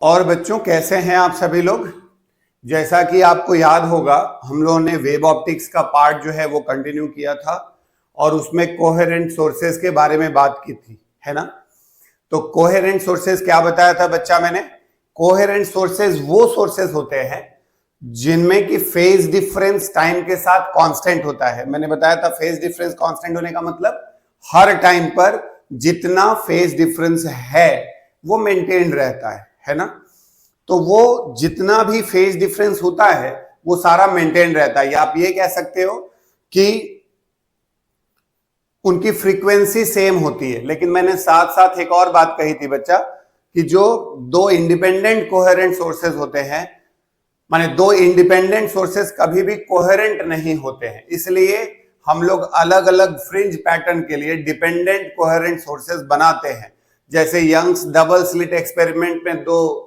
और बच्चों कैसे हैं आप सभी लोग। जैसा कि आपको याद होगा हम लोगों ने वेव ऑप्टिक्स का पार्ट जो है वो कंटिन्यू किया था और उसमें कोहेरेंट सोर्सेज के बारे में बात की थी, है ना। तो कोहेरेंट सोर्सेज क्या बताया था बच्चा मैंने? कोहेरेंट सोर्सेज वो सोर्सेज होते हैं जिनमें कि फेज डिफरेंस टाइम के साथ कांस्टेंट होता है। मैंने बताया था फेज डिफरेंस कांस्टेंट होने का मतलब हर टाइम पर जितना फेज डिफरेंस है वो मेंटेन रहता है ना। तो वो जितना भी फेज डिफरेंस होता है वो सारा मेंटेन रहता है, या आप ये कह सकते हो कि उनकी फ्रीक्वेंसी सेम होती है। लेकिन मैंने साथ साथ एक और बात कही थी बच्चा कि जो दो इंडिपेंडेंट कोहेरेंट सोर्सेज होते हैं, माने दो इंडिपेंडेंट सोर्सेज कभी भी कोहेरेंट नहीं होते हैं, इसलिए हम लोग अलग अलग फ्रिंज पैटर्न के लिए डिपेंडेंट कोहेरेंट सोर्सेज बनाते हैं। जैसे यंग्स डबल स्लिट एक्सपेरिमेंट में दो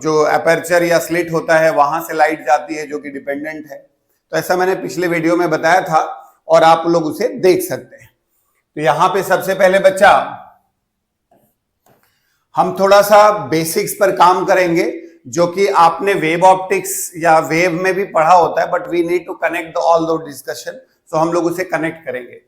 जो अपर्चर या स्लिट होता है वहां से लाइट जाती है जो कि डिपेंडेंट है। तो ऐसा मैंने पिछले वीडियो में बताया था और आप लोग उसे देख सकते हैं। तो यहां पे सबसे पहले बच्चा हम थोड़ा सा बेसिक्स पर काम करेंगे जो कि आपने वेव ऑप्टिक्स या वेव में भी पढ़ा होता है, but we need to connect all दो डिस्कशन। तो हम लोग उसे कनेक्ट करेंगे।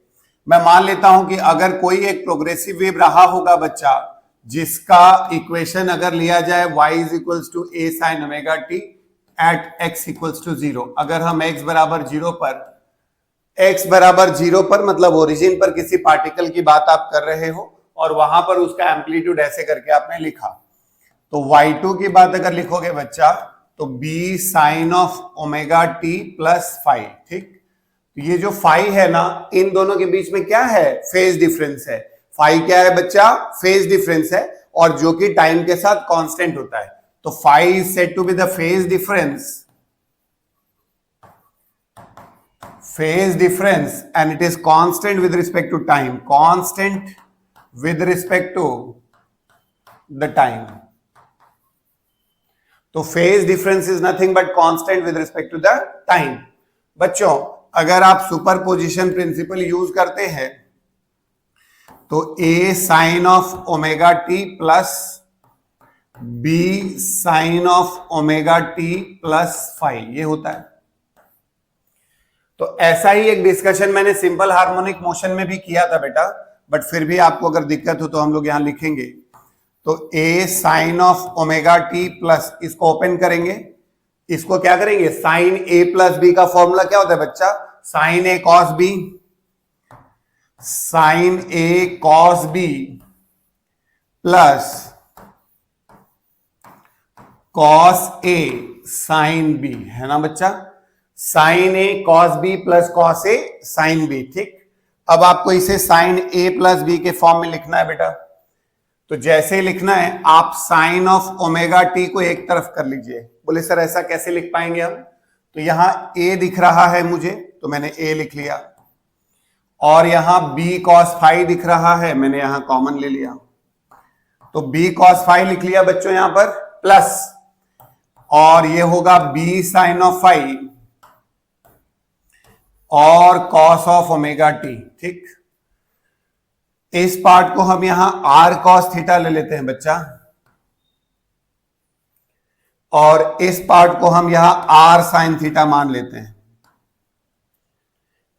मैं मान लेता हूं कि अगर कोई एक प्रोग्रेसिव वेव रहा होगा बच्चा जिसका इक्वेशन अगर लिया जाए y is equals to a sin omega t at x equals to 0। अगर हम x बराबर 0 पर मतलब ओरिजिन पर किसी पार्टिकल की बात आप कर रहे हो और वहां पर उसका एम्पलीट्यूड ऐसे करके आपने लिखा, तो y2 की बात अगर लिखोगे बच्चा तो b sine of omega t plus five. ठीक, तो ये जो फाई है ना, इन दोनों के बीच में क्या है? फेज डिफरेंस है। फाई क्या है बच्चा? फेज डिफरेंस है, और जो कि टाइम के साथ कांस्टेंट होता है। तो phi is said to be the phase difference and it is constant with respect to time, constant with respect to the time. तो phase difference is nothing but constant with respect to the time. बच्चों अगर आप superposition principle use करते हैं तो a sine of omega t plus b sine of omega t plus five, ये होता है। तो ऐसा ही एक डिस्कशन मैंने सिंपल हार्मोनिक मोशन में भी किया था बेटा, बट फिर भी आपको अगर दिक्कत हो तो हम लोग यहां लिखेंगे। तो a sine of omega t plus, इसको ओपन करेंगे, इसको क्या करेंगे? साइन a प्लस बी का फॉर्मूला क्या होता है बच्चा? Sine a cos b, sine a cos b plus cos a sine b, है ना बच्चा। Sine a cos b plus cos a sine b। ठीक, अब आपको इसे साइन a प्लस b के फॉर्म में लिखना है बेटा। तो जैसे लिखना है आप साइन ऑफ ओमेगा टी को एक तरफ कर लीजिए। बोले सर ऐसा कैसे लिख पाएंगे हम? तो यहां a दिख रहा है मुझे, तो मैंने a लिख लिया, और यहां b कॉस फाइव दिख रहा है, मैंने यहां कॉमन ले लिया, तो b कॉस फाइव लिख लिया बच्चों यहां पर, प्लस और ये होगा b साइन ऑफ फाइव और कॉस ऑफ ओमेगा टी। ठीक, इस पार्ट को हम यहां r कॉस थीटा ले लेते हैं बच्चा, और इस पार्ट को हम यहां r साइन थीटा मान लेते हैं।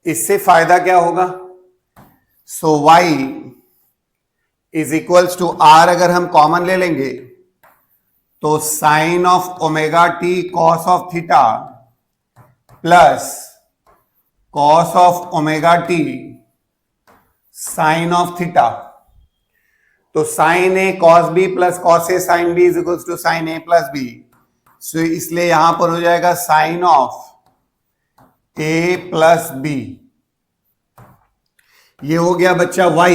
इससे फायदा क्या होगा? So y is equals to r, अगर हम कॉमन ले लेंगे तो sine of omega T cos of theta plus cos of omega T sine of theta. तो sine A cos B plus cos A sine B is equals to sine A plus B. So इसलिए यहां पर हो जाएगा sine of A plus B. ये हो गया बच्चा y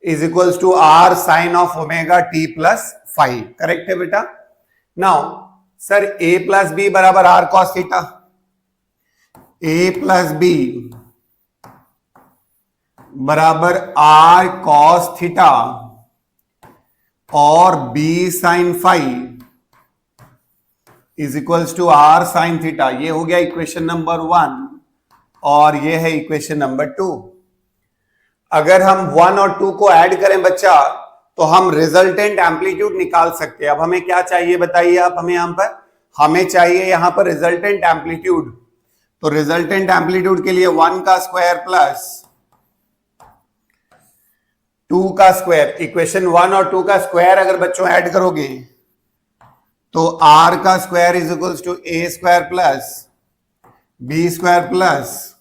is equals to R sine of omega T plus five. Correct है बेटा। Now sir a plus B बराबर R cos theta, a plus B बराबर आर कॉस थीटा और b sine five is equals to R sine theta. ये हो गया equation number 1 और ये है इक्वेशन नंबर 2। अगर हम 1 और 2 को ऐड करें बच्चा तो हम रिजल्टेंट एम्पलीट्यूड निकाल सकते हैं। अब हमें क्या चाहिए बताइए आप, हमें यहां पर हमें चाहिए यहां पर रिजल्टेंट एम्पलीट्यूड। तो रिजल्टेंट एम्पलीट्यूड के लिए 1 का स्क्वायर प्लस 2 का स्क्वायर, इक्वेशन 1 और 2 का स्क्वायर अगर बच्चों ऐड करोगे तो r का square is equals to a square plus b square plus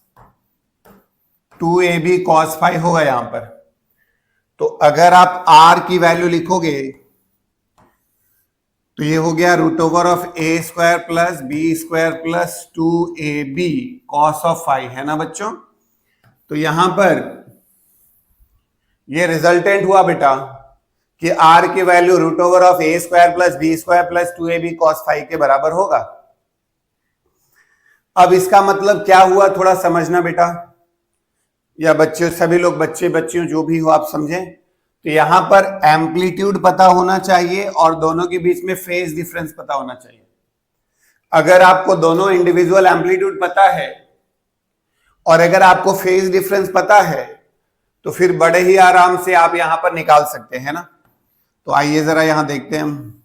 2ab cos phi होगा यहां पर। तो अगर आप r की वैल्यू लिखोगे तो ये हो गया root over of a square plus b square plus 2ab cos of phi, है ना बच्चों। तो यहां पर ये रिजल्टेंट हुआ बेटा कि r की value root over of a square plus b square plus 2ab cos phi के बराबर होगा। अब इसका मतलब क्या हुआ थोड़ा समझना बेटा, या बच्चे सभी लोग, बच्चे बच्चियों जो भी हो आप समझें। तो यहां पर एम्पलीट्यूड पता होना चाहिए और दोनों के बीच में फेज डिफरेंस पता होना चाहिए। अगर आपको दोनों इंडिविजुअल एम्पलीट्यूड पता है और अगर आपको फेज डिफरेंस पता है तो फिर बड़े ही आराम से आप यहां पर निकाल सकते हैं ना। तो आइए जरा यहां देखते हैं हम।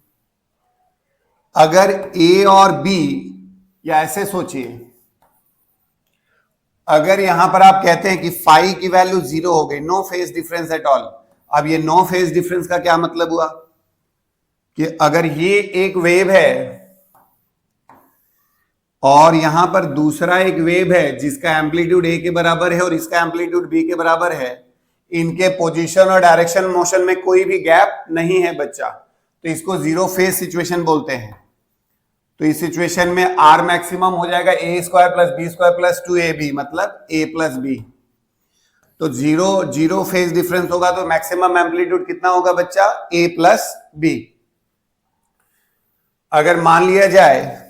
अगर ए और बी, या ऐसे सोचिए, अगर यहां पर आप कहते हैं कि फाई की वैल्यू 0 हो गई, no phase difference at all. अब ये नो फेज डिफरेंस का क्या मतलब हुआ कि अगर ये एक वेव है और यहां पर दूसरा एक वेव है जिसका एम्पलीट्यूड ए के बराबर है और इसका एम्पलीट्यूड बी के बराबर है, इनके पोजीशन और डायरेक्शन मोशन में कोई भी गैप नहीं है बच्चा, तो इसको जीरो फेज सिचुएशन बोलते हैं। तो इस सिचुएशन में आर मैक्सिमम हो जाएगा A square plus B square plus 2ab, मतलब a प्लस बी। तो जीरो फेज डिफरेंस होगा तो मैक्सिमम एम्पलीट्यूड कितना होगा बच्चा, a प्लस बी। अगर मान लिया जाए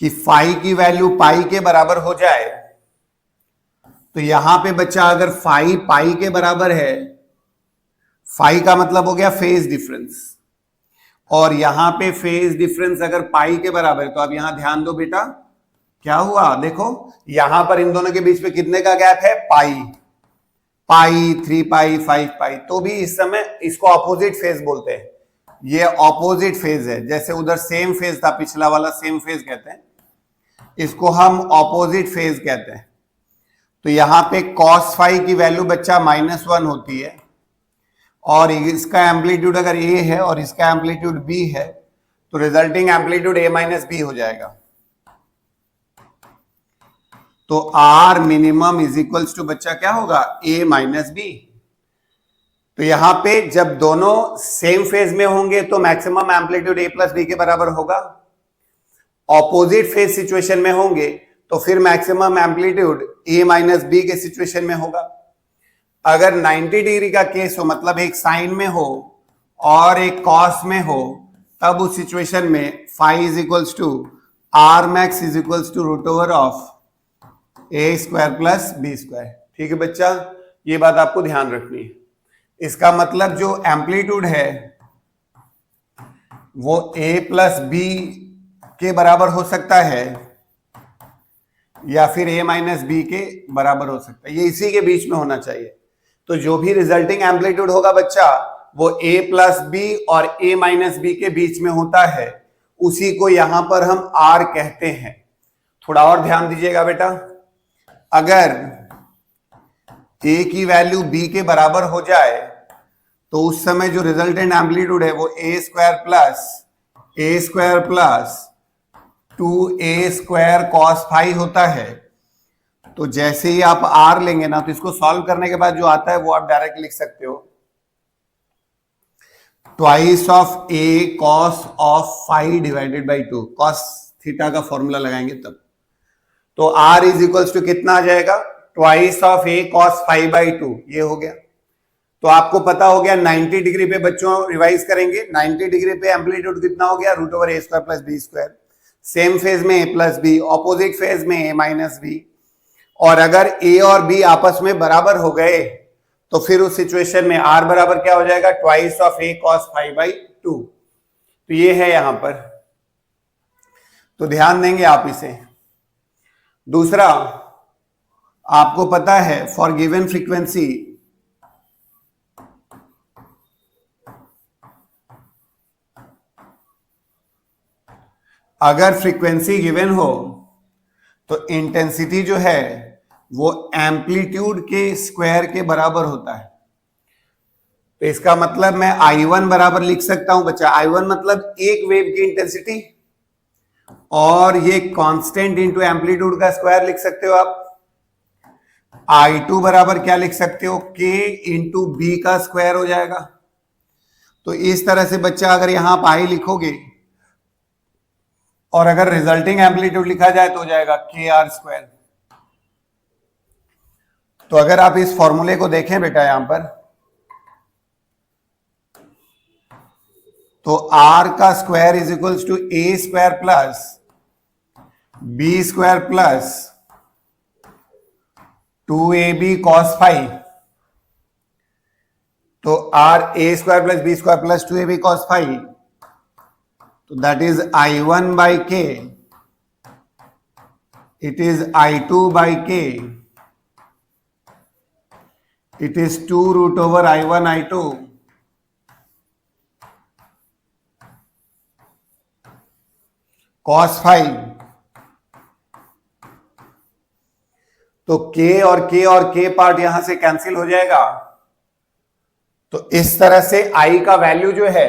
कि फाई की वैल्यू पाई के बराबर हो जाए, तो यहां पे बच्चा अगर फाई पाई के बराबर है, फाई का मतलब हो गया फेज डिफरेंस, और यहां पे फेज डिफरेंस अगर पाई के बराबर है, तो अब यहां ध्यान दो बेटा, क्या हुआ देखो, यहां पर इन दोनों के बीच में कितने का गैप है, पाई, पाई 3 पाई 5 पाई। तो भी इस समय इसको ऑपोजिट फेज बोलते हैं, ये ऑपोजिट फेज है। जैसे उधर सेम फेज था, पिछला वाला सेम फेज कहते हैं, इसको हम ऑपोजिट फेज कहते हैं। तो यहां पे cos फाई की वैल्यू बच्चा -1 होती है, और इसका एम्पलीट्यूड अगर a है और इसका एम्पलीट्यूड b है, तो resulting amplitude a minus B हो जाएगा। तो r minimum is equals to बच्चा क्या होगा, a माइनस बी। तो यहां पे जब दोनों सेम फेज में होंगे तो maximum amplitude a plus B के बराबर होगा। ऑपोजिट फेज सिचुएशन में होंगे तो फिर maximum amplitude a minus B के सिचुएशन में होगा। अगर 90 डिग्री का केस हो, मतलब एक साइन में हो और एक कॉस में हो, तब उस सिचुएशन में phi is equals to R max is equals to root over of A square plus B square. ठीक है बच्चा, ये बात आपको ध्यान रखनी है। इसका मतलब जो एम्पलीट्यूड है वो a प्लस बी के बराबर हो सकता है या फिर a माइनस बी के बराबर हो सकता है, ये इसी के बीच में होना चाहिए। तो जो भी रिजल्टिंग एम्पलीट्यूड होगा बच्चा वो a प्लस बी और a माइनस बी के बीच में होता है, उसी को यहां पर हम r कहते हैं। थोड़ा और ध्यान दीजिएगा बेटा, अगर a की वैल्यू b के बराबर हो जाए तो उस समय जो रिजल्टेंट एम्पलीट्यूड है वो a square plus 2a square cos phi होता है। तो जैसे ही आप r लेंगे ना, तो इसको सॉल्व करने के बाद जो आता है वो आप डायरेक्ट लिख सकते हो, twice of a cos of phi divided by 2, cos theta का फॉर्मूला लगाएंगे तब। तो r इज इक्वल्स टू कितना आ जाएगा, twice of a cos phi by 2, ये हो गया। तो आपको पता हो गया 90 डिग्री पे, बच्चों रिवाइज करेंगे, 90 डिग्री पे एम्पलीट्यूड कितना हो गया, root over a square plus B square. Same phase में a plus B, opposite phase में a माइनस बी। और अगर a और b आपस में बराबर हो गए तो फिर उस सिचुएशन में r बराबर क्या हो जाएगा, twice of a cos phi by 2। तो ये है यहां पर, तो ध्यान देंगे आप इसे। दूसरा, आपको पता है फॉर गिवन फ्रीक्वेंसी अगर फ्रीक्वेंसी गिवन हो तो इंटेंसिटी जो है वो एम्पलीट्यूड के स्क्वायर के बराबर होता है। तो इसका मतलब मैं I1 बराबर लिख सकता हूं बच्चा, I1 मतलब एक वेव की इंटेंसिटी, और ये कांस्टेंट इनटू एम्पलीट्यूड का स्क्वायर लिख सकते हो आप। I2 बराबर क्या लिख सकते हो, K इंटू बी का स्क्वायर हो जाएगा। तो इस तरह से बच्चा अगर यहां आप I लिखोगे और अगर रिजल्टिंग एम्पलीट्यूड लिखा जाए तो हो जाएगा KR²। तो अगर आप इस फॉर्मूले को देखें बेटा यहां पर, तो R का square is equals to A² plus B² plus 2AB cos phi. तो RA² plus B² plus 2AB cos phi, तो that is I1 by K, it is I2 by K, it is 2 root over I1 I2 cos phi. तो K और K part यहां से cancel हो जाएगा। तो इस तरह से I का वैल्यू जो है,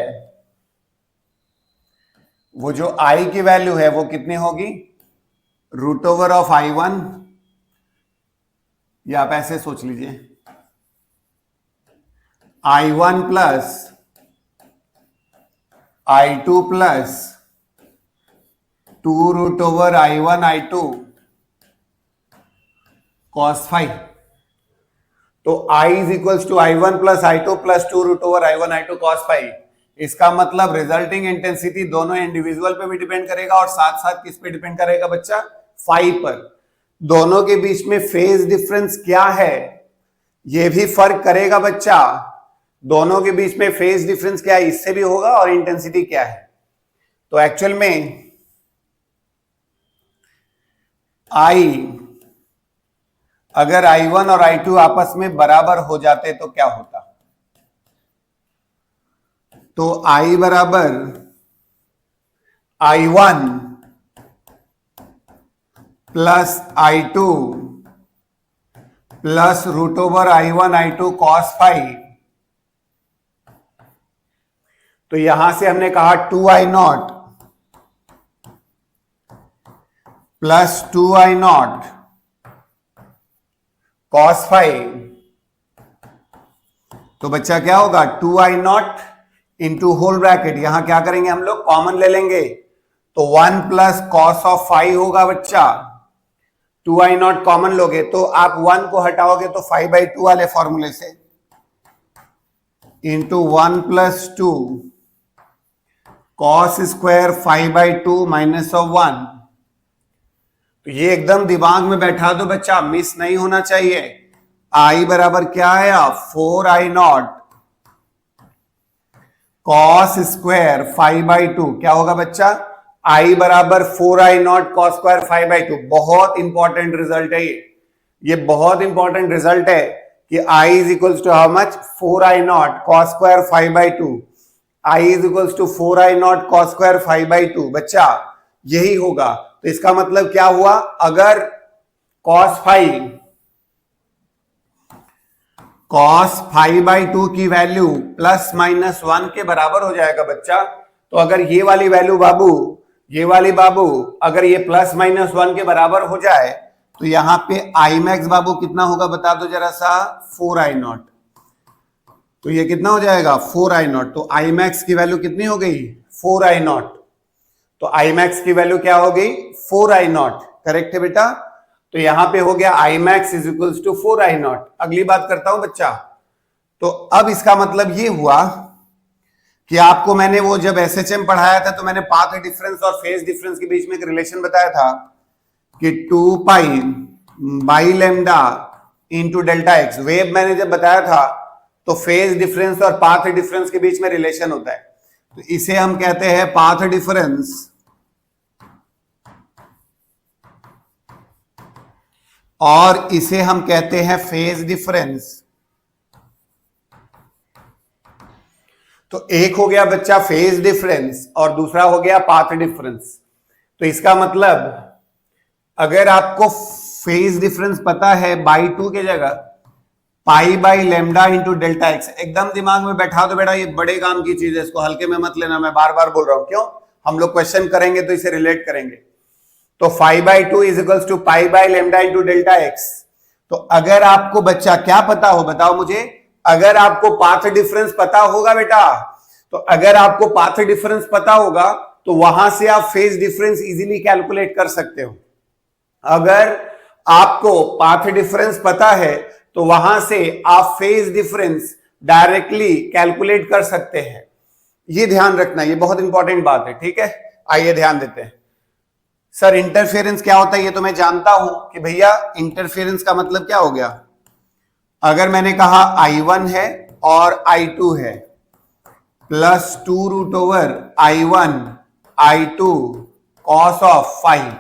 वो जो I की वैल्यू है वो कितनी होगी, रूट ओवर ऑफ I1, या आप ऐसे सोच लीजिए I1 plus I2 plus 2 root over I1 I2 cos phi. तो I is equals to I1 plus I2 plus 2 root over I1 I2 cos phi. इसका मतलब रिजल्टिंग इंटेंसिटी दोनों इंडिविजुअल पे भी डिपेंड करेगा और साथ साथ किस पे डिपेंड करेगा बच्चा, फाई पर। दोनों के बीच में फेज डिफरेंस क्या है ये भी फर्क करेगा बच्चा। दोनों के बीच में फेज डिफरेंस क्या है इससे भी होगा, और इंटेंसिटी क्या है। तो एक्चुअल में I, अगर I1 और I2 आपस में बराबर हो जाते तो क्या होता, तो I बराबर I1 plus I2 plus root over I1 I2 cos phi. तो यहां से हमने कहा 2I0 plus 2I0 cos phi. तो बच्चा क्या होगा, 2I0 इंटू होल ब्रैकेट, यहां क्या करेंगे हम लोग, कॉमन ले लेंगे, तो 1 प्लस कॉस ऑफ फाई होगा बच्चा। 2I0 कॉमन लोगे तो आप 1 को हटाओगे तो 5/2 वाले फॉर्मूले से, into 1 plus 2 cos square 5/2 minus of 1। तो ये एकदम दिमाग में बैठा दो बच्चा, मिस नहीं होना चाहिए। I बराबर क्या आया, 4I0 कॉस स्क्वायर 5/2, क्या होगा बच्चा, I बराबर 4I0 कॉस स्क्वायर 5/2। बहुत इंपॉर्टेंट रिजल्ट है ये बहुत इंपॉर्टेंट रिजल्ट है कि I is equals to how much, 4I0 cos square 5/2। I is equals to 4I0 cos square 5/2 बच्चा, यही होगा। तो इसका मतलब क्या हुआ, अगर cos फाई (2) की वैल्यू प्लस माइनस 1 के बराबर हो जाएगा बच्चा, तो अगर ये वाली वैल्यू बाबू अगर ये प्लस माइनस 1 के बराबर हो जाए तो यहां पे I मैक्स बाबू कितना होगा बता दो जरा सा, 4I0। तो ये कितना हो जाएगा, 4I0। तो I मैक्स की वैल्यू कितनी हो गई, 4I0। तो I मैक्स की वैल्यू क्या हो गई, 4I0। करेक्ट है बेटा। तो यहां पे हो गया I max is equals to 4I0। अगली बात करता हूं बच्चा। तो अब इसका मतलब ये हुआ कि आपको मैंने वो जब SHM पढ़ाया था तो मैंने पाथ डिफरेंस और फेज डिफरेंस के बीच में एक रिलेशन बताया था कि 2 pi by lambda into delta x. Wave मैंने जब बताया था तो फेज डिफरेंस और पाथ डिफरेंस के बीच में रिलेशन होता है, तो इसे हम कहते हैं पाथ डिफरेंस और इसे हम कहते हैं फेज डिफरेंस। तो एक हो गया बच्चा फेज डिफरेंस और दूसरा हो गया पाथ डिफरेंस। तो इसका मतलब अगर आपको फेज डिफरेंस पता है बाई 2 के जगह पाई by lambda into delta x, एकदम दिमाग में बैठा दो बेटा, ये बड़े काम की चीज है, इसको हल्के में मत लेना, मैं बार बार बोल रहा हूं। क्यों? हम लोग क्वेश्चन करेंगे तो इसे रिलेट करेंगे। तो 5/2 is equals to pi by lambda into delta X. तो अगर आपको बच्चा क्या पता हो, बताओ मुझे, अगर आपको पाथ डिफरेंस पता होगा बेटा, तो अगर आपको पाथ डिफरेंस पता होगा तो वहां से आप फेज डिफरेंस इजीली कैलकुलेट कर सकते हो। अगर आपको पाथ डिफरेंस पता है तो वहां से आप फेज डिफरेंस डायरेक्टली कैलकुलेट कर सकते हैं। ये ध्यान रखना, ये बहुत इंपॉर्टेंट बात है, ठीक है। आइए ध्यान देते हैं। सर इंटरफेरेंस क्या होता है? ये तो मैं जानता हूं कि भैया इंटरफेरेंस का मतलब क्या हो गया। अगर मैंने कहा I1 है और I2 है plus 2√I1 I2 cos of 5,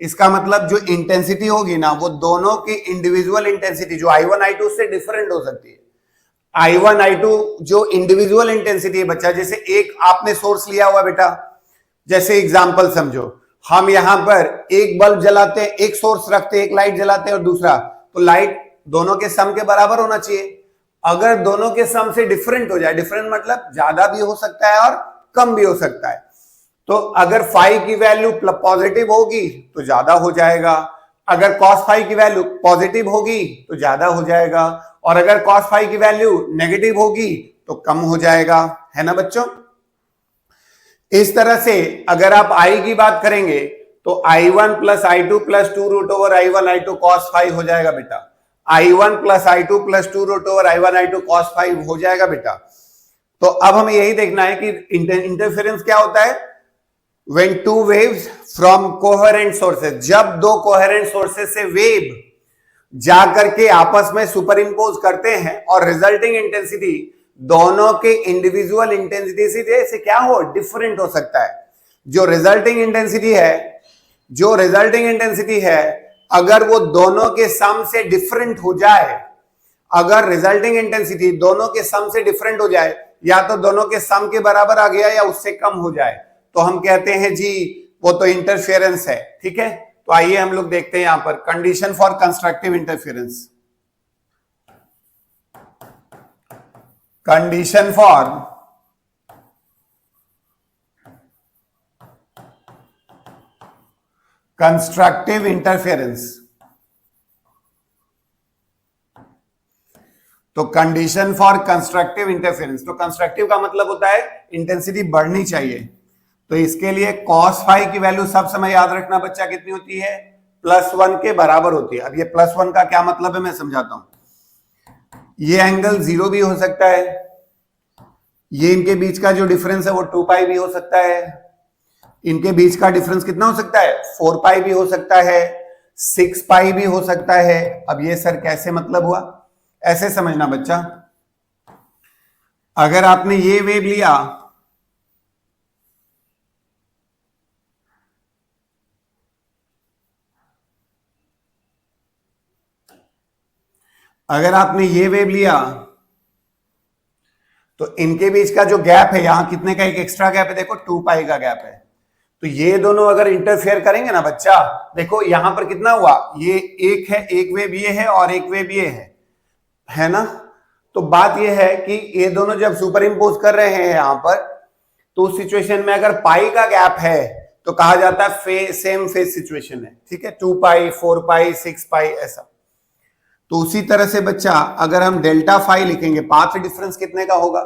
इसका मतलब जो इंटेंसिटी होगी ना वो दोनों की इंडिविजुअल इंटेंसिटी जो I1 I2 से डिफरेंट हो सकती है। I1 I2 जो इंडिविजुअल इंटेंसिटी है बच्चा, जैसे एक आपने सोर्स लिया हुआ बेटा, जैसे एग्जांपल समझो, हम यहां पर एक बल्ब जलाते हैं, एक सोर्स रखते हैं, एक लाइट जलाते हैं और दूसरा, तो लाइट दोनों के सम के बराबर होना चाहिए। अगर दोनों के सम से डिफरेंट हो जाए, डिफरेंट मतलब ज्यादा भी हो सकता है और कम भी हो सकता है, तो अगर फाई की वैल्यू पॉजिटिव होगी तो ज्यादा हो जाएगा, अगर cos फाई की वैल्यू पॉजिटिव होगी तो ज्यादा हो जाएगा, और अगर cos फाई की वैल्यू नेगेटिव होगी तो कम हो जाएगा, है ना बच्चों। इस तरह से अगर आप I की बात करेंगे तो I1 plus I2 plus 2√I1 I2 cos 5 हो जाएगा बेटा। I1 plus I2 plus 2√I1 I2 cos 5 हो जाएगा बेटा। तो अब हमें यही देखना है कि इंटरफेरेंस क्या होता है। When two waves from coherent sources, जब दो कोहेरेंट सोर्सेस से वेव जाकर के आपस में सुपर इम्पोज करते हैं और रिजल्टिंग इंटेंसिटी दोनों के इंडिविजुअल इंटेंसिटी से क्या हो, डिफरेंट हो सकता है। जो रिजल्टिंग इंटेंसिटी है अगर वो दोनों के सम से डिफरेंट हो जाए, अगर रिजल्टिंग इंटेंसिटी दोनों के सम से डिफरेंट हो जाए, या तो दोनों के सम के बराबर आ गया या उससे कम हो जाए, तो हम कहते हैं जी वो तो इंटरफेरेंस है, ठीक है। तो आइए हम लोग देखते हैं यहां पर condition for constructive interference. Condition for constructive interference. तो कंडीशन फॉर कंस्ट्रक्टिव इंटरफेरेंस, तो कंस्ट्रक्टिव का मतलब होता है इंटेंसिटी बढ़नी चाहिए। तो इसके लिए cos फाई की वैल्यू सब समय याद रखना बच्चा कितनी होती है, +1 के बराबर होती है। अब ये +1 का क्या मतलब है मैं समझाता हूं। ये एंगल 0 भी हो सकता है, ये इनके बीच का जो डिफरेंस है वो 2 पाई भी हो सकता है, इनके बीच का डिफरेंस कितना हो सकता है, 4 पाई भी हो सकता है, 6 पाई भी हो सकता है। अब ये सर कैसे मतलब हुआ, ऐसे समझना बच्चा, अगर आपने ये वेव लिया, अगर आपने ये वेव लिया तो इनके बीच का जो गैप है, यहां कितने का एक एक्स्ट्रा गैप है, देखो 2 पाई का गैप है। तो ये दोनों अगर इंटरफेयर करेंगे ना बच्चा, देखो यहां पर कितना हुआ, ये एक है, एक वेव ये है और एक वेव ये है ना। तो बात ये है कि ये दोनों जब सुपर इम्पोज कर रहे हैं यहां पर, तो उस सिचुएशन में अगर पाई का गैप है तो कहा जाता है सेम फेज सिचुएशन है, ठीक है। 2 पाई, 4 पाई, 6 पाई ऐसा। तो उसी तरह से बच्चा अगर हम डेल्टा फाई लिखेंगे, पाथ डिफरेंस कितने का होगा,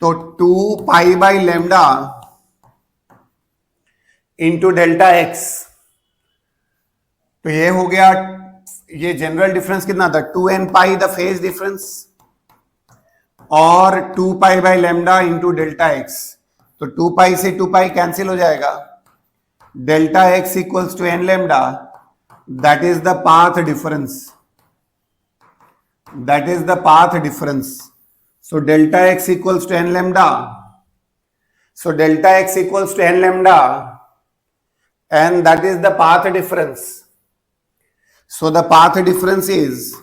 तो 2 pi by lambda into delta X. तो ये हो गया, ये जनरल डिफरेंस कितना था, 2n pi the phase difference, और 2 pi by lambda into delta X. तो 2 पाई से 2 पाई कैंसिल हो जाएगा, delta X equals to n lambda, that is the path difference, that is the path difference. So delta x equals to n lambda. So delta x equals to n lambda, and that is the path difference. So the path difference is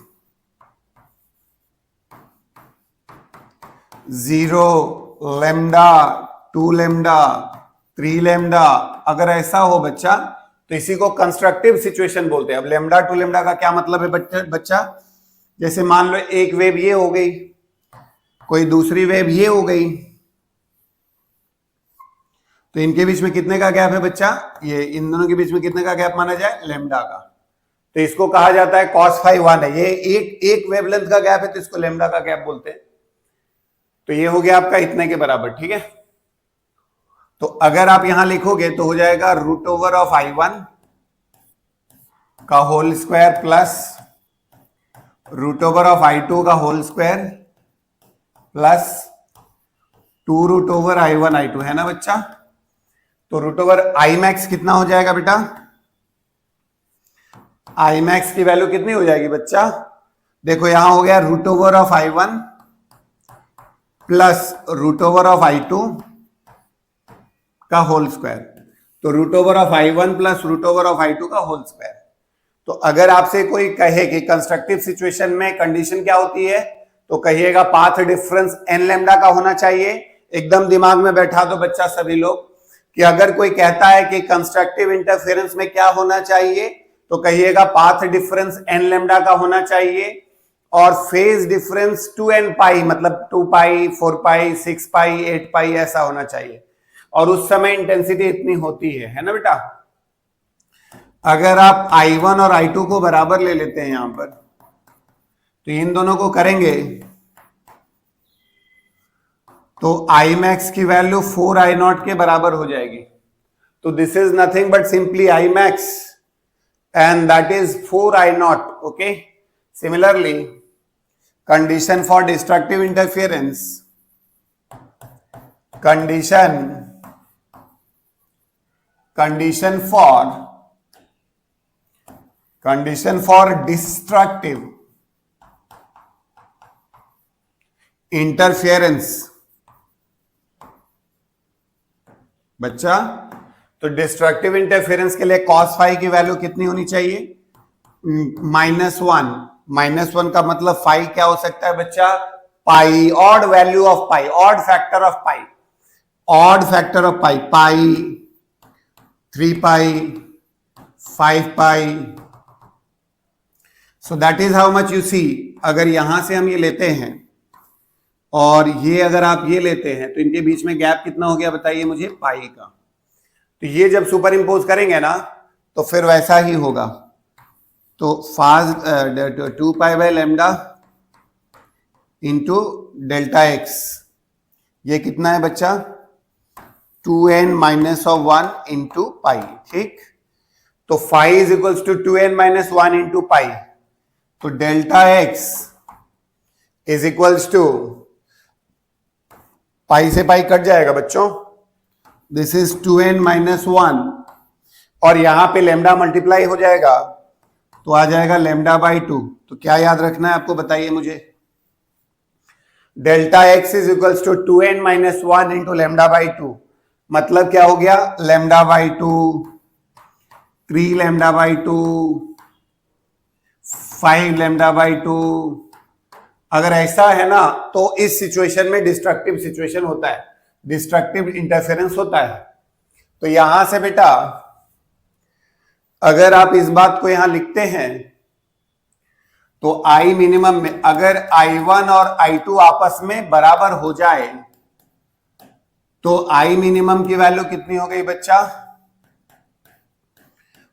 0 lambda 2 lambda 3 lambda. अगर ऐसा हो बच्चा तो इसी को constructive situation बोलते हैं। अब लैम्डा टू लैम्डा का क्या मतलब है बच्चा? जैसे मान लो एक वेव ये हो गई, कोई दूसरी वेव ये हो गई, तो इनके बीच में कितने का गैप है बच्चा? ये इन दोनों के बीच में कितने का गैप माना जाए? लैम्डा का। तो इसको कहा जाता है cos phi 1 है। ये एक वेवलेंथ का गैप है तो इसको लैम्डा का गैप बोलते हैं। तो ये हो गया आपका इतने के बराबर, ठीक है। तो अगर आप यहां लिखोगे तो हो जाएगा रूट ओवर ऑफ I1 का whole square plus root over of I2 का whole square plus 2 root over I1 I2, है ना बच्चा। तो रूट ओवर I मैक्स कितना हो जाएगा बेटा? I मैक्स की वैल्यू कितनी हो जाएगी बच्चा? देखो यहां हो गया root over of I1 plus root over of I2 का होल स्क्वायर। तो root over of I1 plus root over of I2 का होल स्क्वायर। तो अगर आपसे कोई कहे कि कंस्ट्रक्टिव सिचुएशन में कंडीशन क्या होती है, तो कहिएगा पाथ डिफरेंस n लैम्डा का होना चाहिए। एकदम दिमाग में बैठा दो बच्चा सभी लोग कि अगर कोई कहता है कि कंस्ट्रक्टिव इंटरफेरेंस में क्या होना चाहिए, तो कहिएगा पाथ डिफरेंस n लैम्डा का होना चाहिए और फेज डिफरेंस 2n पाई, मतलब 2 पाई, 4 पाई, 6 पाई, 8 पाई ऐसा होना चाहिए। और उस समय इंटेंसिटी इतनी होती है ना बेटा। अगर आप I1 और I2 को बराबर ले लेते हैं यहां पर, तो इन दोनों को करेंगे तो I मैक्स की वैल्यू 4I0 के बराबर हो जाएगी। तो this is nothing but simply I max and that is 4I0। Okay, similarly condition for destructive interference, condition for destructive interference बच्चा, तो डिस्ट्रक्टिव इंटरफेरेंस के लिए cos phi की वैल्यू कितनी होनी चाहिए? -1। -1 का मतलब phi क्या हो सकता है बच्चा? Pi, odd value of pi, odd factor of pi, odd factor of pi, pi, 3 pi, 5 pi. So that is how much you see. अगर यहां से हम ये लेते हैं और ये अगर आप ये लेते हैं तो इनके बीच में गैप कितना हो गया बताइए मुझे? पाई का। तो ये जब सुपर इंपोज करेंगे ना तो फिर वैसा ही होगा। तो फाज 2 pi by lambda into delta x, ये कितना है बच्चा? 2n minus of 1 into pi, ठीक। तो phi is equals to 2n minus 1 into pi. तो delta X is equals to, pi से पाई कट जाएगा बच्चों, दिस इज 2n माइनस 1 और यहां पे लैम्डा मल्टीप्लाई हो जाएगा तो आ जाएगा लैम्डा बाई 2। तो क्या याद रखना है आपको बताइए मुझे? Delta X is equals to 2n minus 1 into lambda by 2। मतलब क्या हो गया? Lambda by 2, 3 lambda by 2, 5 lambda by 2। अगर ऐसा है ना तो इस सिचुएशन में डिस्ट्रक्टिव सिचुएशन होता है, डिस्ट्रक्टिव इंटरफेरेंस होता है। तो यहां से बेटा अगर आप इस बात को यहां लिखते हैं तो I मिनिमम में अगर I1 और I2 आपस में बराबर हो जाए तो I मिनिमम की वैल्यू कितनी हो गई बच्चा?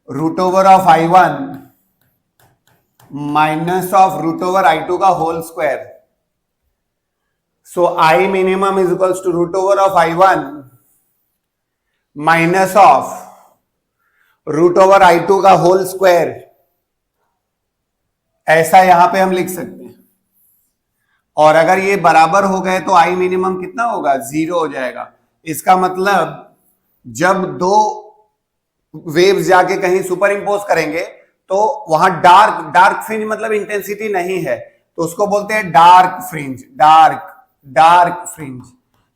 Root over of I1 minus of root over I2 का whole square. So I minimum is equals to root over of I1 minus of root over I2 का होल स्क्वायर। ऐसा यहां पे हम लिख सकते हैं। और अगर ये बराबर हो गए तो I मिनिमम कितना होगा? 0 हो जाएगा। इसका मतलब जब दो वेव्स जाके कहीं सुपर इंपोज करेंगे तो वहां डार्क फ्रिंज मतलब इंटेंसिटी नहीं है, तो उसको बोलते हैं डार्क फ्रिंज। डार्क फ्रिंज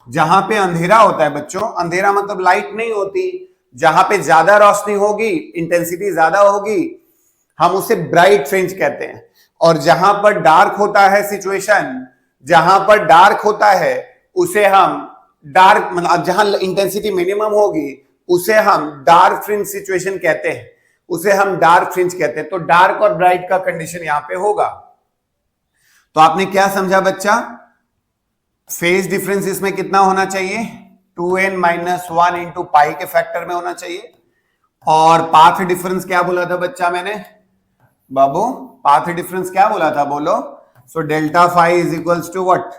जहां पे अंधेरा होता है बच्चों, अंधेरा मतलब लाइट नहीं होती, जहां पे ज्यादा रोशनी होगी, इंटेंसिटी ज्यादा होगी, हम उसे ब्राइट फ्रिंज कहते हैं। और जहां पर डार्क होता है सिचुएशन, जहां पर डार्क होता है उसे हम डार्क मतलब जहां इंटेंसिटी मिनिमम होगी उसे हम डार्क फ्रिंज सिचुएशन कहते हैं, उसे हम डार्क फ्रिंज कहते हैं। तो डार्क और ब्राइट का कंडीशन यहां पे होगा। तो आपने क्या समझा बच्चा? फेज डिफरेंस इसमें कितना होना चाहिए? 2n-1 इंटू पाई के फैक्टर में होना चाहिए। और पाथ डिफरेंस क्या बोला था बच्चा मैंने? बाबू पाथ डिफरेंस क्या बोला था, बोलो। So delta phi is equals to what?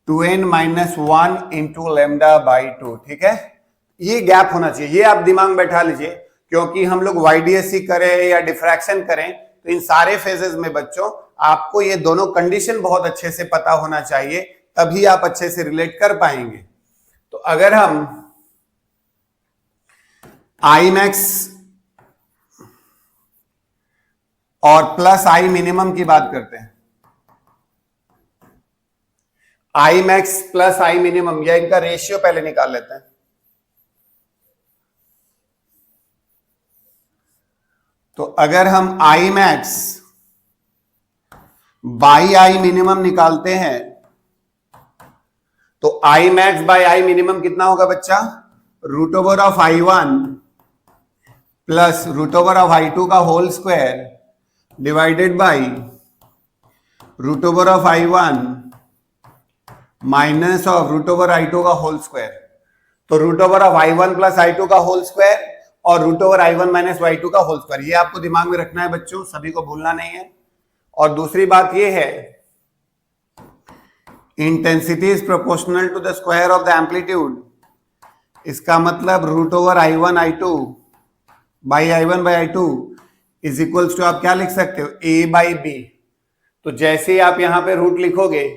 2n-1 into lambda by 2। ठीक है, ये गैप होना चाहिए, ये आप दिमाग में बैठा लीजिए, क्योंकि हम लोग YDSC करें या डिफ्रैक्शन करें तो इन सारे फेजेस में बच्चों आपको ये दोनों कंडीशन बहुत अच्छे से पता होना चाहिए, तभी आप अच्छे से रिलेट कर पाएंगे। तो अगर हम आई मैक्स और प्लस आई मिनिमम की बात करते हैं, आई मैक्स प्लस आई मिनिमम, या इनका रेशियो पहले निकाल लेते हैं। तो अगर हम I max by I minimum निकालते हैं तो I max by I minimum कितना होगा बच्चा? Root over of I1 plus root over of I2 का whole square divided by root over of I1 minus of root over I2 का whole square. तो root over of I1 plus I2 का whole square और root over I1 minus Y2 का whole square, ये आपको दिमाग में रखना है बच्चों, सभी को भूलना नहीं है। और दूसरी बात ये है, intensity is proportional to the square of the amplitude. इसका मतलब root over I1 I2 by I1 by I2 is equals to, आप क्या लिख सकते हो? A बाई B। तो जैसे ही आप यहां पे रूट लिखोगे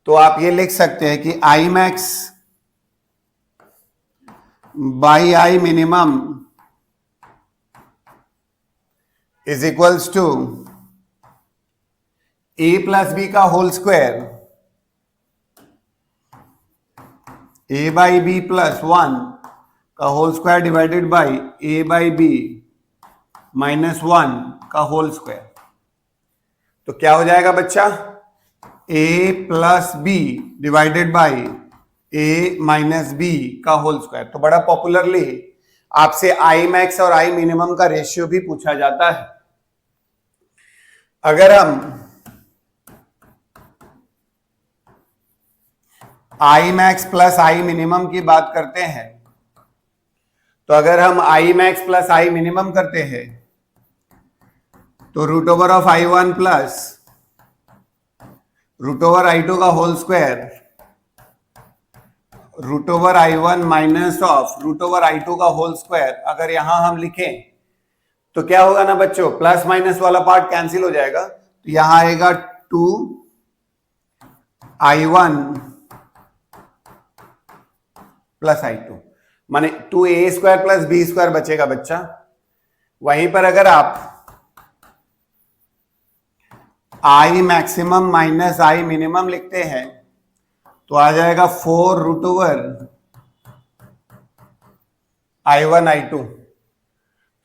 तो आप ये लिख सकते हैं कि I max by I minimum is equals to A plus B का whole square, A by B plus 1 का whole square divided by A by B minus 1 का होल स्क्वायर। तो क्या हो जाएगा बच्चा? A plus B divided by A minus B का whole square. तो बड़ा पॉपुलरली आपसे आई मैक्स और आई मिनिमम का रेशियो भी पूछा जाता है। अगर हम I max plus I minimum की बात करते हैं, तो अगर हम I max plus I minimum करते हैं तो root over of I1 plus root over I2 का whole square root over I1 minus of root over I2 का होल स्क्वायर, अगर यहां हम लिखें तो क्या होगा ना बच्चों? प्लस माइनस वाला पार्ट कैंसिल हो जाएगा, तो यहां आएगा 2I1 प्लस I2, माने 2A square plus B square बचेगा बच्चा। वहीं पर अगर आप I maximum minus I minimum लिखते हैं तो आ जाएगा 4 रूट ओवर I1 I2।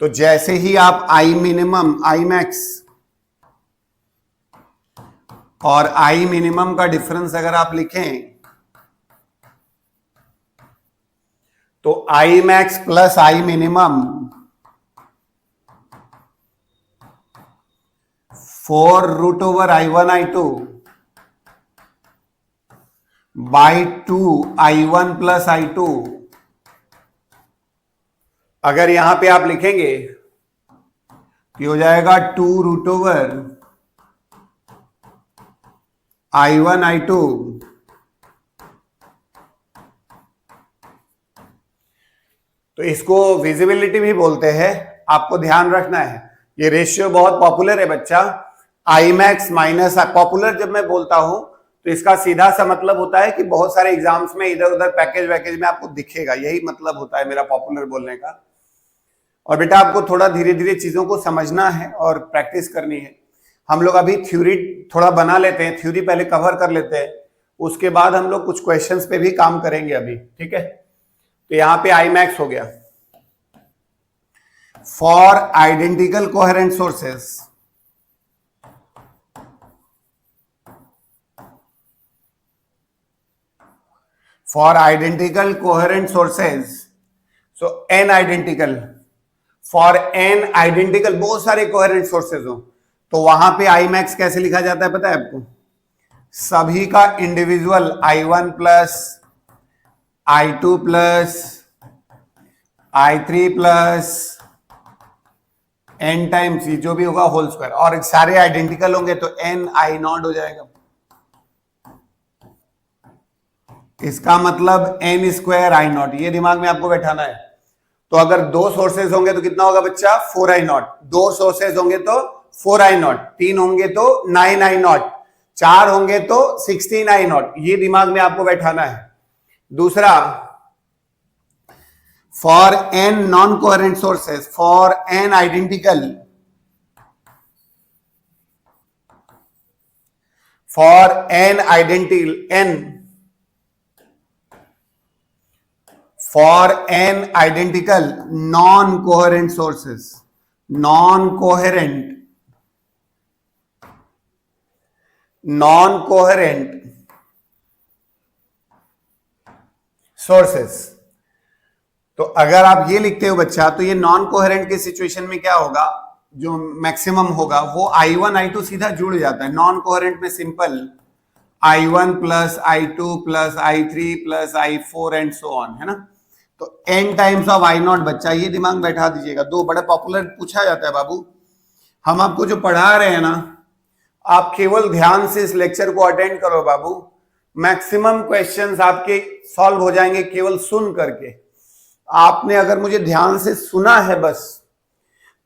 तो जैसे ही आप आई मिनिमम, आई मैक्स और आई मिनिमम का डिफरेंस अगर आप लिखें तो I max plus I minimum 4 root over I1 I2 by 2 I1 plus I2। अगर यहां पे आप लिखेंगे तो हो जाएगा 2 रूट ओवर I1 I2 तो इसको विजिबिलिटी भी बोलते हैं, आपको ध्यान रखना है। ये रेशियो बहुत पॉपुलर है बच्चा, आई मैक्स माइनस। पॉपुलर जब मैं बोलता हूं तो इसका सीधा सा मतलब होता है कि बहुत सारे एग्जाम्स में इधर उधर पैकेज वैकेज में आपको दिखेगा, यही मतलब होता है मेरा पॉपुलर बोलने का। और बेटा आपको थोड़ा धीरे धीरे चीजों को समझना है और प्रैक्टिस करनी है। हम लोग अभी थ्योरी थोड़ा बना लेते हैं, थ्योरी पहले कवर कर लेते हैं, उसके बाद हम लोग कुछ क्वेश्चंस पे भी काम करेंगे अभी, ठीक है। तो यहां पे आई मैक्स हो गया। For identical coherent sources, for identical coherent sources, so N identical, for N identical बहुत सारे कोहेरेंट सोर्सेज हो तो वहां पे आई मैक्स कैसे लिखा जाता है पता है आपको? सभी का individual I1 plus I2 plus I3 plus n times जो भी होगा होल स्क्वायर, और सारे आइडेंटिकल होंगे तो n I नॉट हो जाएगा। इसका मतलब n स्क्वायर I नॉट, ये दिमाग में आपको बैठाना है। तो अगर 2 सोर्सेज होंगे तो कितना होगा बच्चा? 4I not. 2 सोर्सेज होंगे तो 4I नॉट, 3 होंगे तो 9I नॉट, 4 होंगे तो 16I नॉट। ये दिमाग में आपको बैठाना है। दूसरा, for n non coherent sources, for n identical, for n identical, n for n identical non-coherent sources, non-coherent sources, तो अगर आप ये लिखते हो बच्चा तो ये नॉन कोहेरेंट के सिचुएशन में क्या होगा? जो मैक्सिमम होगा वो I1 I2 सीधा जुड़ जाता है। नॉन कोहेरेंट में simple I1 plus I2 plus I3 plus I4 and so on, है ना? तो n times of I not बच्चा, ये दिमाग बैठा दीजिएगा। 2 बड़ा पॉपुलर पूछा जाता है बाबू। हम आपको जो पढ़ा रहे हैं ना, आप केवल ध्यान से इस लेक्चर को अटेंड करो बाबू, मैक्सिमम क्वेश्चंस आपके सॉल्व हो जाएंगे केवल सुन करके। आपने अगर मुझे ध्यान से सुना है बस,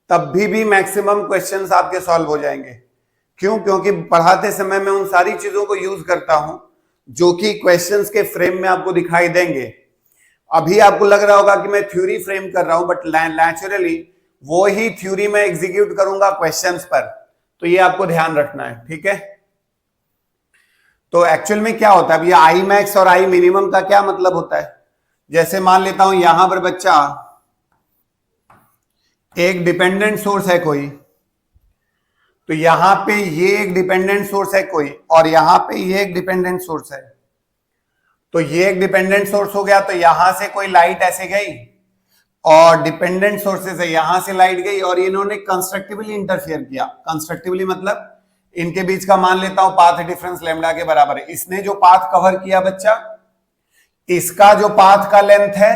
तब भी मैक्सिमम क्वेश्चंस आपके सॉल्व हो जाएंगे। क्यों? क्योंकि पढ़ाते समय मैं उन सारी चीजों को यूज करता हूं जो कि क्वेश्चंस के फ्रेम में आपको दिखाई देंगे। अभी आपको लग रहा होगा कि मैं थ्योरी फ्रेम कर रहा हूं, बट नेचुरली वो ही थ्योरी में एग्जीक्यूट करूंगा क्वेश्चंस पर। तो ये आपको ध्यान रखना है, ठीक है? तो एक्चुअल में क्या होता है, अब ये आई मैक्स और आई मिनिमम का क्या मतलब होता है? जैसे मान लेता हूं यहां पर बच्चा एक डिपेंडेंट सोर्स है कोई, तो यहां पे ये एक डिपेंडेंट सोर्स है कोई, और यहां पे ये एक डिपेंडेंट सोर्स है। तो ये एक डिपेंडेंट सोर्स हो गया, तो यहां से कोई लाइट ऐसे गई और डिपेंडेंट सोर्सेस है, यहां से लाइट गई और इन्होंने कंस्ट्रक्टिवली इंटरफियर किया। कंस्ट्रक्टिवली मतलब इनके बीच का मान लेता हूं पाथ डिफरेंस लैम्डा के बराबर है। इसने जो पाथ कवर किया बच्चा, इसका जो पाथ का लेंथ है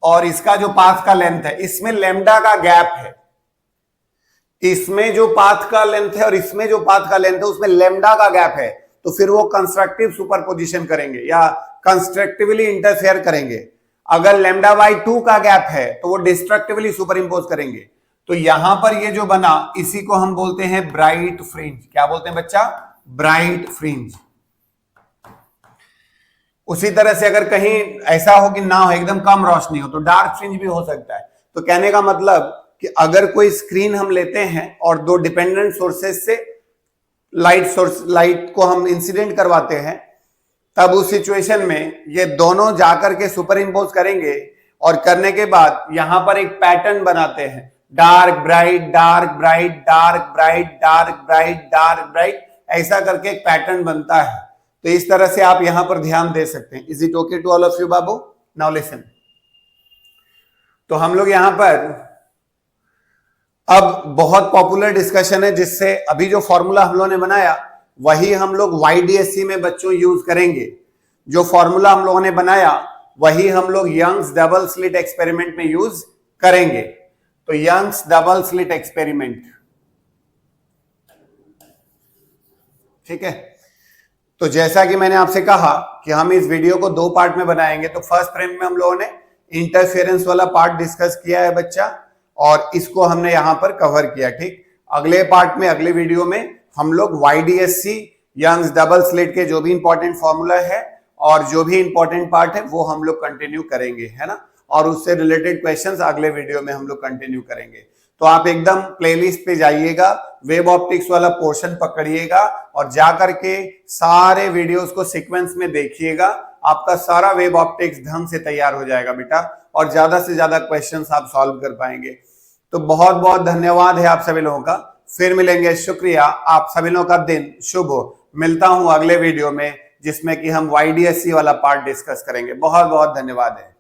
और इसका जो पाथ का लेंथ है, इसमें लैम्डा का गैप है। इसमें जो पाथ का लेंथ है और इसमें जो पाथ का लेंथ है, उसमें लैम्डा का गैप है। तो फिर वो कंस्ट्रक्टिव सुपरपोजिशन करेंगे या कंस्ट्रक्टिवली इंटरफेयर करेंगे। अगर लैम्डा बाई 2 का गैप है तो वो डिस्ट्रक्टिवली सुपर इंपोज करेंगे। तो यहां पर ये जो बना, इसी को हम बोलते हैं ब्राइट फ्रिंज। क्या बोलते हैं बच्चा? Bright fringe. उसी तरह से अगर कहीं ऐसा हो कि ना हो, एकदम कम रोशनी हो, तो डार्क फ्रिंज भी हो सकता है। तो कहने का मतलब कि अगर कोई स्क्रीन हम लेते हैं और 2 डिपेंडेंट सोर्सेस से लाइट को हम इंसिडेंट करवाते हैं, तब उस सिचुएशन में ये दोनों जाकर के सुपर इंपोज करेंगे और करने के बाद यहां पर एक पैटर्न बनाते हैं, dark bright, dark bright, dark bright, dark bright, dark bright, ऐसा करके एक पैटर्न बनता है। तो इस तरह से आप यहां पर ध्यान दे सकते हैं। Is it okay to all of you बाबू? Now listen. तो हम लोग यहां पर अब बहुत पॉपुलर डिस्कशन है, जिससे अभी जो फॉर्मूला हम लोगों ने बनाया वही हम लोग YDSC में बच्चों यूज करेंगे। जो फॉर्मूला हम लोगों ने बनाया वही हम लोग यंग्स डबल स्लिट एक्सपेरिमेंट में यूज करेंगे। तो यंग्स डबल स्लिट एक्सपेरिमेंट, ठीक है? तो जैसा कि मैंने आपसे कहा कि हम इस वीडियो को 2 पार्ट में बनाएंगे। तो फर्स्ट फ्रेम में हम लोगों ने इंटरफेरेंस वाला पार्ट डिस्कस किया है बच्चा, और इसको हमने यहां पर कवर किया, ठीक? अगले पार्ट में, अगले वीडियो में हम लोग YDSC यंग्स डबल स्लिट के जो भी इंपॉर्टेंट फॉर्मूला है और जो भी इंपॉर्टेंट पार्ट है वो हम लोग कंटिन्यू करेंगे, है ना? और उससे रिलेटेड क्वेश्चंस अगले वीडियो में हम लोग कंटिन्यू करेंगे। तो आप एकदम प्लेलिस्ट पे जाइएगा, वेब ऑप्टिक्स वाला पोर्शन पकड़िएगा और जाकर के सारे वीडियोस को सीक्वेंस में देखिएगा। आपका सारा वेब ऑप्टिक्स ढंग से तैयार हो जाएगा बेटा, और ज्यादा से ज्यादा क्वेश्चंस आप सॉल्व कर पाएंगे। तो बहुत बहुत धन्यवाद है आप सभी लोगों का। फिर मिलेंगे, शुक्रिया। आप सभी लोगों का दिन शुभ हो। मिलता हूं अगले वीडियो में। जिसमें कि हम YDSC वाला पार्ट डिस्कस करेंगे। बहुत बहुत धन्यवाद है।